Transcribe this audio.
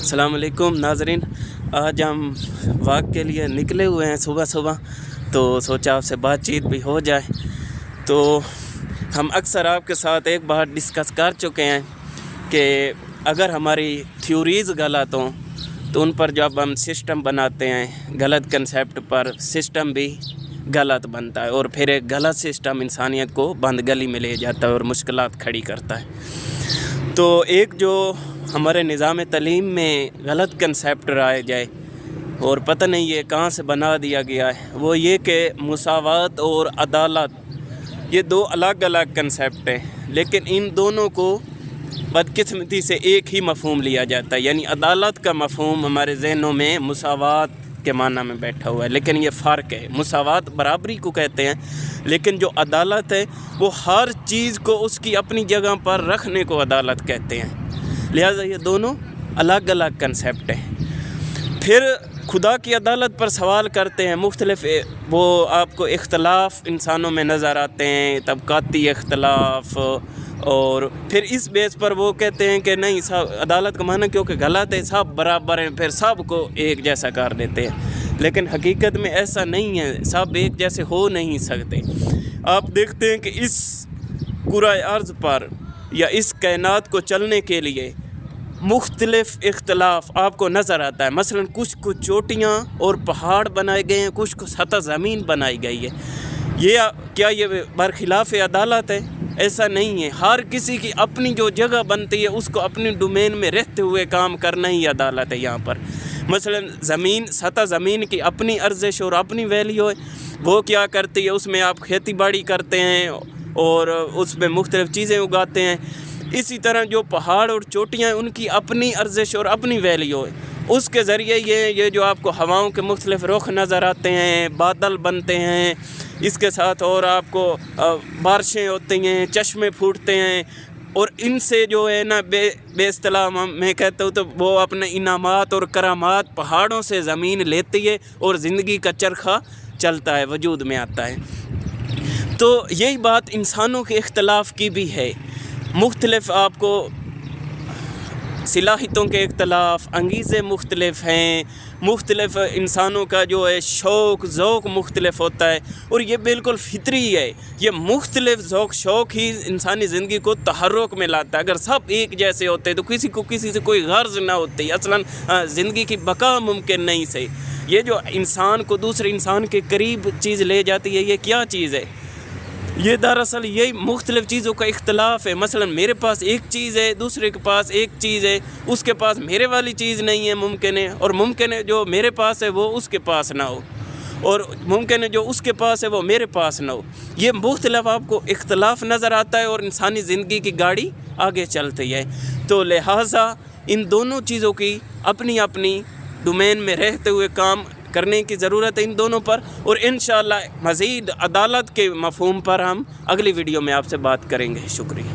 السلام علیکم ناظرین، آج ہم واک کے لیے نکلے ہوئے ہیں صبح صبح، تو سوچا آپ سے بات چیت بھی ہو جائے۔ تو ہم اکثر آپ کے ساتھ ایک بار ڈسکس کر چکے ہیں کہ اگر ہماری تھیوریز غلط ہوں تو ان پر جب ہم سسٹم بناتے ہیں غلط کنسیپٹ پر، سسٹم بھی غلط بنتا ہے اور پھر ایک غلط سسٹم انسانیت کو بند گلی میں لے جاتا ہے اور مشکلات کھڑی کرتا ہے۔ تو ایک جو ہمارے نظام تعلیم میں غلط کنسیپٹ رائج ہے اور پتہ نہیں یہ کہاں سے بنا دیا گیا ہے، وہ یہ کہ مساوات اور عدالت یہ دو الگ الگ کنسیپٹ ہیں، لیکن ان دونوں کو بدقسمتی سے ایک ہی مفہوم لیا جاتا ہے۔ یعنی عدالت کا مفہوم ہمارے ذہنوں میں مساوات کے معنی میں بیٹھا ہوا ہے، لیکن یہ فرق ہے۔ مساوات برابری کو کہتے ہیں، لیکن جو عدالت ہے وہ ہر چیز کو اس کی اپنی جگہ پر رکھنے کو عدالت کہتے ہیں۔ لہٰذا یہ دونوں الگ الگ کنسیپٹ ہیں۔ پھر خدا کی عدالت پر سوال کرتے ہیں، مختلف وہ آپ کو اختلاف انسانوں میں نظر آتے ہیں، طبقاتی اختلاف، اور پھر اس بیس پر وہ کہتے ہیں کہ نہیں سب عدالت کا معنی کیونکہ غلط ہے، سب برابر ہیں، پھر سب کو ایک جیسا کر دیتے ہیں۔ لیکن حقیقت میں ایسا نہیں ہے، سب ایک جیسے ہو نہیں سکتے۔ آپ دیکھتے ہیں کہ اس کرۂ ارض پر یا اس کائنات کو چلنے کے لیے مختلف اختلاف آپ کو نظر آتا ہے۔ مثلا کچھ چوٹیاں اور پہاڑ بنائے گئے ہیں، کچھ کو سطح زمین بنائی گئی ہے۔ کیا یہ برخلاف عدالت ہے؟ ایسا نہیں ہے۔ ہر کسی کی اپنی جو جگہ بنتی ہے اس کو اپنی ڈومین میں رہتے ہوئے کام کرنا ہی عدالت ہے یہاں پر۔ مثلا سطح زمین کی اپنی ارزش اور اپنی ویلیو ہے، وہ کیا کرتی ہے، اس میں آپ کھیتی باڑی کرتے ہیں اور اس میں مختلف چیزیں اگاتے ہیں۔ اسی طرح جو پہاڑ اور چوٹیاں ہیں ان کی اپنی ارزش اور اپنی ویلیو ہے، اس کے ذریعے یہ جو آپ کو ہواؤں کے مختلف رخ نظر آتے ہیں، بادل بنتے ہیں، اس کے ساتھ اور آپ کو بارشیں ہوتی ہیں، چشمے پھوٹتے ہیں، اور ان سے جو ہے نا بے اصطلاح میں کہتا ہوں تو وہ اپنے انعامات اور کرامات پہاڑوں سے زمین لیتی ہے اور زندگی کا چرخہ چلتا ہے، وجود میں آتا ہے۔ تو یہی بات انسانوں کے اختلاف کی بھی ہے۔ مختلف آپ کو صلاحیتوں کے اختلاف، انگیزے مختلف ہیں، مختلف انسانوں کا جو ہے شوق ذوق مختلف ہوتا ہے، اور یہ بالکل فطری ہے۔ یہ مختلف ذوق شوق ہی انسانی زندگی کو تحرک میں لاتا ہے۔ اگر سب ایک جیسے ہوتے تو کسی کو کسی سے کوئی غرض نہ ہوتی، اصلاً زندگی کی بقا ممکن نہیں سے۔ یہ جو انسان کو دوسرے انسان کے قریب چیز لے جاتی ہے، یہ کیا چیز ہے؟ یہ دراصل یہی مختلف چیزوں کا اختلاف ہے۔ مثلا میرے پاس ایک چیز ہے، دوسرے کے پاس ایک چیز ہے، اس کے پاس میرے والی چیز نہیں ہے، ممکن ہے، اور ممکن ہے جو میرے پاس ہے وہ اس کے پاس نہ ہو، اور ممکن ہے جو اس کے پاس ہے وہ میرے پاس نہ ہو۔ یہ مختلف آپ کو اختلاف نظر آتا ہے اور انسانی زندگی کی گاڑی آگے چلتی ہے۔ تو لہٰذا ان دونوں چیزوں کی اپنی اپنی ڈومین میں رہتے ہوئے کام کرنے کی ضرورت ہے ان دونوں پر، اور انشاءاللہ مزید عدالت کے مفہوم پر ہم اگلی ویڈیو میں آپ سے بات کریں گے۔ شکریہ۔